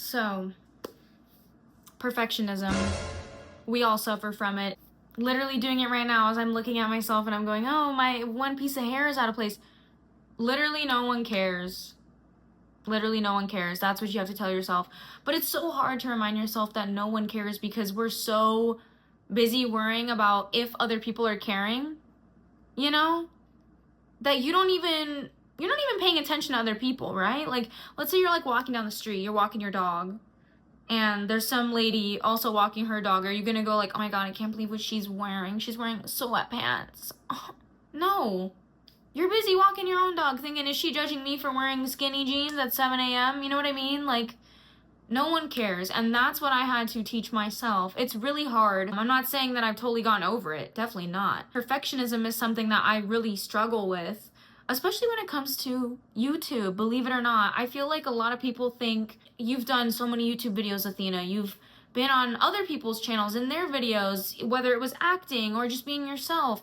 So, perfectionism. We all suffer from it. Literally doing it right now as I'm looking at myself and I'm going, oh, my one piece of hair is out of place. Literally no one cares. Literally no one cares. That's what you have to tell yourself. But it's so hard to remind yourself that no one cares because we're so busy worrying about if other people are caring, you know? That you're not even paying attention to other people, right? Like, let's say you're like walking down the street, you're walking your dog, and there's some lady also walking her dog. Are you gonna go like, oh my god, I can't believe what she's wearing. She's wearing sweatpants. Oh, no. You're busy walking your own dog thinking, is she judging me for wearing skinny jeans at 7 a.m.? You know what I mean? Like, no one cares. And that's what I had to teach myself. It's really hard. I'm not saying that I've totally gotten over it. Definitely not. Perfectionism is something that I really struggle with, especially when it comes to YouTube, believe it or not. I feel like a lot of people think you've done so many YouTube videos, Athena. You've been on other people's channels in their videos, whether it was acting or just being yourself.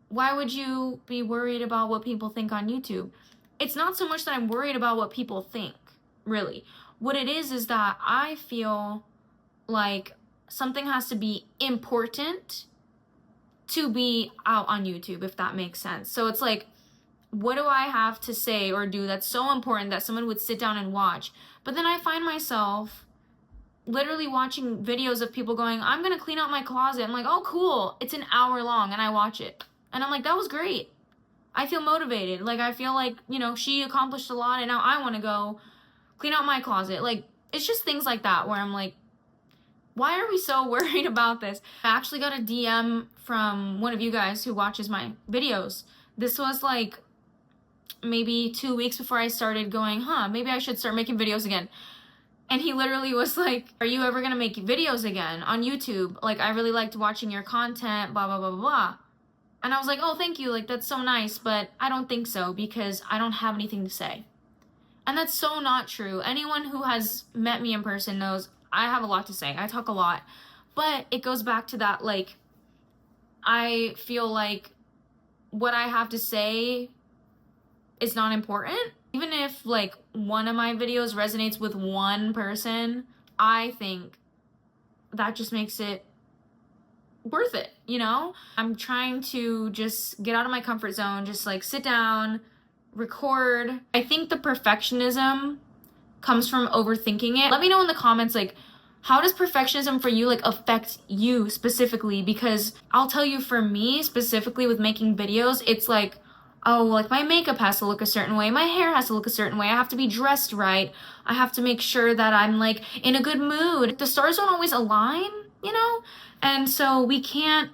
Why would you be worried about what people think on YouTube? It's not so much that I'm worried about what people think, really. What it is that I feel like something has to be important to be out on YouTube, if that makes sense. So it's like, what do I have to say or do that's so important that someone would sit down and watch? But then I find myself literally watching videos of people going, I'm gonna clean out my closet. I'm like, oh cool, it's an hour long, and I watch it. And I'm like, that was great. I feel motivated. Like, I feel like, you know, she accomplished a lot and now I wanna go clean out my closet. Like, it's just things like that where I'm like, why are we so worried about this? I actually got a DM from one of you guys who watches my videos. This was like maybe 2 weeks before I started going, maybe I should start making videos again. And he literally was like, are you ever gonna make videos again on YouTube? Like, I really liked watching your content, blah, blah, blah, blah, blah. And I was like, oh, thank you, like, that's so nice, but I don't think so because I don't have anything to say. And that's so not true. Anyone who has met me in person knows I have a lot to say. I talk a lot. But it goes back to that, like, I feel like what I have to say is not important. Even if, like, one of my videos resonates with one person, I think that just makes it worth it, you know? I'm trying to just get out of my comfort zone, just, like, sit down, record. I think the perfectionism comes from overthinking it. Let me know in the comments, like, how does perfectionism for you, like, affect you specifically? Because I'll tell you, for me specifically with making videos, it's like, oh, like, my makeup has to look a certain way, my hair has to look a certain way, I have to be dressed right, I have to make sure that I'm, like, in a good mood. The stars don't always align, you know? And so we can't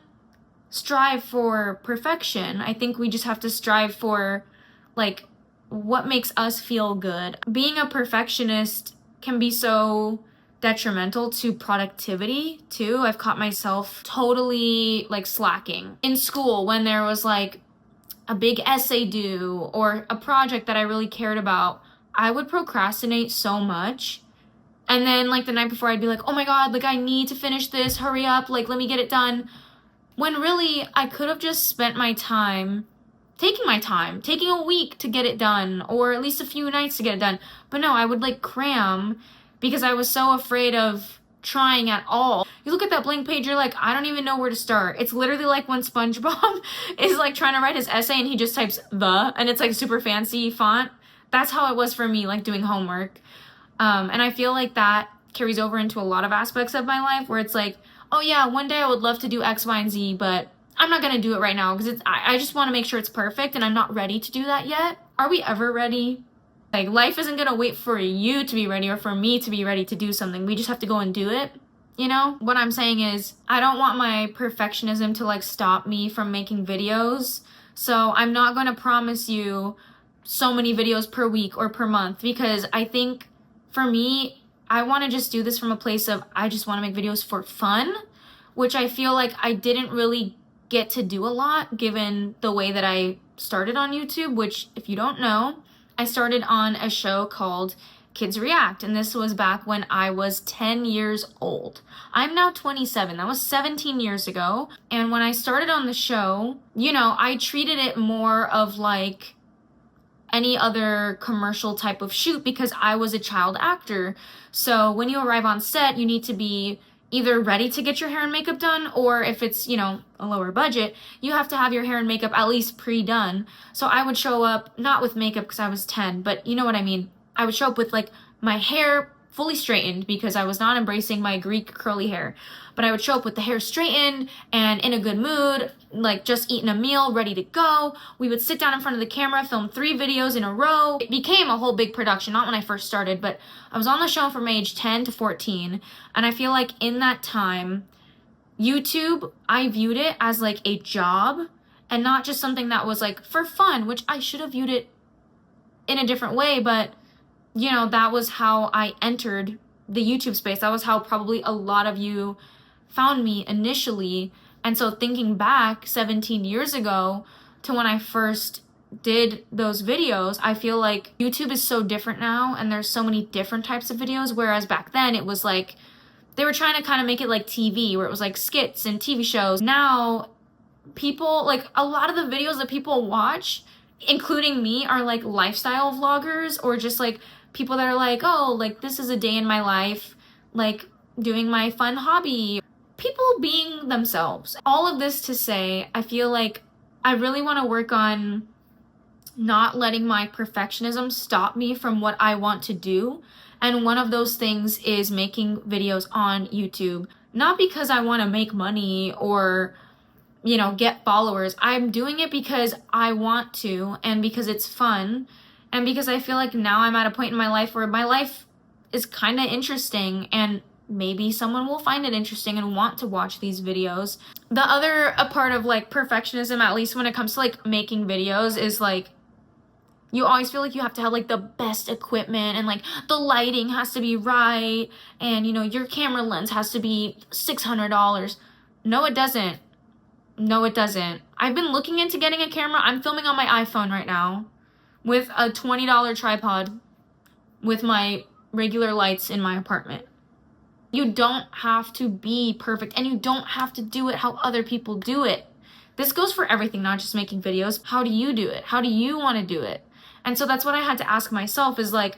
strive for perfection. I think we just have to strive for, like, what makes us feel good. Being a perfectionist can be so detrimental to productivity too. I've caught myself totally, like, slacking in school when there was, like, a big essay due or a project that I really cared about. I would procrastinate so much. And then, like, the night before, I'd be like, oh my god, like, I need to finish this, hurry up, like, let me get it done. When really, I could have just spent my time taking a week to get it done, or at least a few nights to get it done. But no, I would, like, cram because I was so afraid of trying at all. You look at that blank page, you're like, I don't even know where to start. It's literally like when SpongeBob is, like, trying to write his essay and he just types the, and it's, like, super fancy font. That's how it was for me, like, doing homework. And I feel like that carries over into a lot of aspects of my life where it's like, oh yeah, one day I would love to do X, Y, and Z, but I'm not gonna do it right now because I just want to make sure it's perfect and I'm not ready to do that yet. Are we ever ready? Like, life isn't gonna wait for you to be ready or for me to be ready to do something. We just have to go and do it, you know? What I'm saying is, I don't want my perfectionism to, like, stop me from making videos. So I'm not gonna promise you so many videos per week or per month because I think for me, I want to just do this from a place of I just want to make videos for fun, which I feel like I didn't really get to do a lot given the way that I started on YouTube, which, if you don't know, I started on a show called Kids React, and this was back when I was 10 years old. I'm now 27. That was 17 years ago. And when I started on the show, you know, I treated it more of like any other commercial type of shoot because I was a child actor. So when you arrive on set, you need to be either ready to get your hair and makeup done, or if it's, you know, a lower budget, you have to have your hair and makeup at least pre-done. So I would show up, not with makeup because I was 10, but you know what I mean. I would show up with like my hair fully straightened because I was not embracing my Greek curly hair. But I would show up with the hair straightened and in a good mood, like just eating a meal, ready to go. We would sit down in front of the camera, film 3 videos in a row. It became a whole big production, not when I first started, but I was on the show from age 10 to 14. And I feel like in that time, YouTube, I viewed it as like a job and not just something that was like for fun, which I should have viewed it in a different way, but you know, that was how I entered the YouTube space. That was how probably a lot of you found me initially. And so thinking back 17 years ago to when I first did those videos, I feel like YouTube is so different now and there's so many different types of videos, whereas back then it was like they were trying to kind of make it like TV, where it was like skits and TV shows. Now people, like a lot of the videos that people watch, including me, are like lifestyle vloggers or just like people that are like, oh, like this is a day in my life, like doing my fun hobby. People being themselves. All of this to say, I feel like I really want to work on not letting my perfectionism stop me from what I want to do. And one of those things is making videos on YouTube. Not because I want to make money or, you know, get followers. I'm doing it because I want to and because it's fun and because I feel like now I'm at a point in my life where my life is kind of interesting and maybe someone will find it interesting and want to watch these videos. The other part of like perfectionism, at least when it comes to like making videos, is like you always feel like you have to have like the best equipment and like the lighting has to be right and you know your camera lens has to be $600. No, it doesn't. No, it doesn't. I've been looking into getting a camera. I'm filming on my iPhone right now with a $20 tripod with my regular lights in my apartment. You don't have to be perfect and you don't have to do it how other people do it. This goes for everything, not just making videos. How do you do it? How do you want to do it? And so that's what I had to ask myself is like,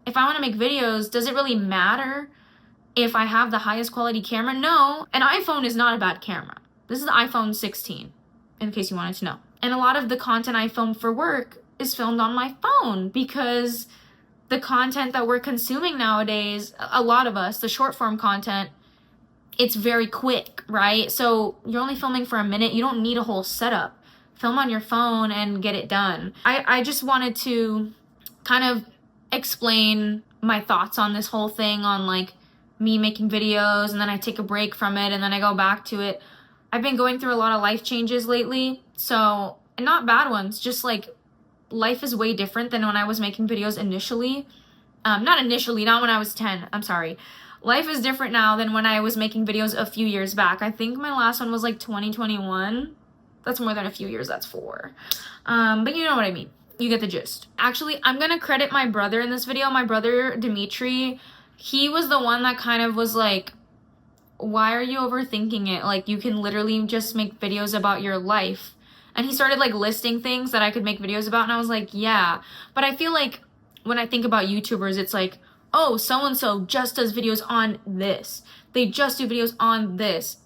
if I want to make videos, does it really matter if I have the highest quality camera? No, an iPhone is not a bad camera. This is the iPhone 16, in case you wanted to know. And a lot of the content I film for work is filmed on my phone because the content that we're consuming nowadays, a lot of us, the short form content, it's very quick, right? So you're only filming for a minute. You don't need a whole setup. Film on your phone and get it done. I just wanted to kind of explain my thoughts on this whole thing on like me making videos and then I take a break from it and then I go back to it. I've been going through a lot of life changes lately, so, and not bad ones, just like life is way different than when I was making videos initially. Not initially, not when I was 10, I'm sorry. Life is different now than when I was making videos a few years back. I think my last one was like 2021. That's more than a few years, that's 4. But you know what I mean. You get the gist. Actually, I'm gonna credit my brother in this video. My brother, Dimitri, he was the one that kind of was like, why are you overthinking it? Like, you can literally just make videos about your life. And he started like listing things that I could make videos about, and I was like, yeah. But I feel like when I think about YouTubers, it's like, oh, so-and-so just does videos on this. They just do videos on this.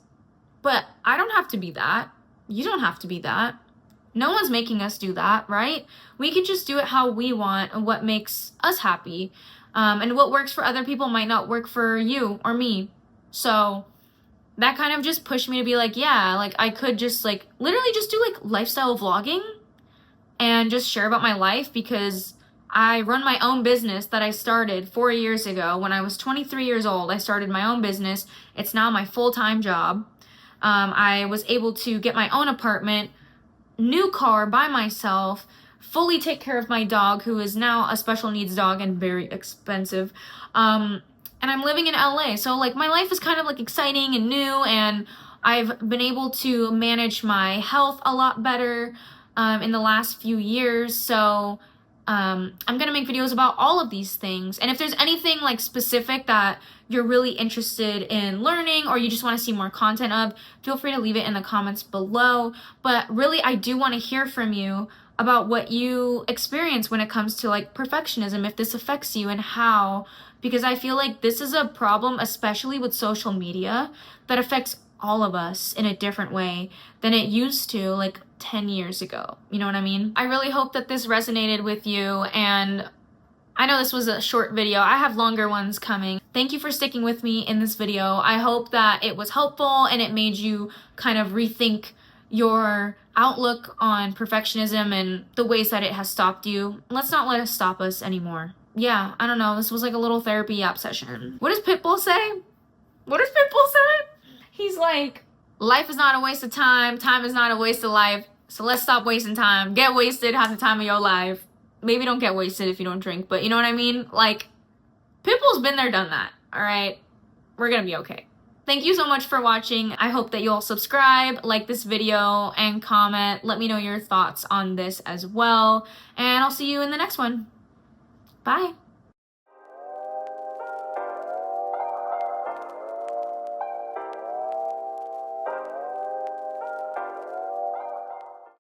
But I don't have to be that. You don't have to be that. No one's making us do that, right? We can just do it how we want and what makes us happy. And what works for other people might not work for you or me. So that kind of just pushed me to be like, yeah, like I could just like literally just do like lifestyle vlogging and just share about my life because I run my own business that I started 4 years ago. When I was 23 years old, I started my own business. It's now my full-time job. I was able to get my own apartment, new car by myself, fully take care of my dog, who is now a special needs dog and very expensive. And I'm living in LA, so like my life is kind of like exciting and new, and I've been able to manage my health a lot better in the last few years. So I'm gonna make videos about all of these things. And if there's anything like specific that you're really interested in learning or you just want to see more content of, feel free to leave it in the comments below. But really, I do want to hear from you about what you experience when it comes to like perfectionism, if this affects you and how, because I feel like this is a problem, especially with social media, that affects all of us in a different way than it used to like 10 years ago. You know what I mean? I really hope that this resonated with you, and I know this was a short video. I have longer ones coming. Thank you for sticking with me in this video. I hope that it was helpful and it made you kind of rethink your outlook on perfectionism and the ways that it has stopped you. Let's not let it stop us anymore. Yeah, I don't know. This was like a little therapy app session. What does Pitbull say? What does Pitbull say? He's like, life is not a waste of time. Time is not a waste of life. So let's stop wasting time. Get wasted half the time of your life. Maybe don't get wasted if you don't drink, but you know what I mean? Like, Pitbull's been there, done that, all right? We're gonna be okay. Thank you so much for watching. I hope that you'll subscribe, like this video, and comment. Let me know your thoughts on this as well. And I'll see you in the next one. Bye.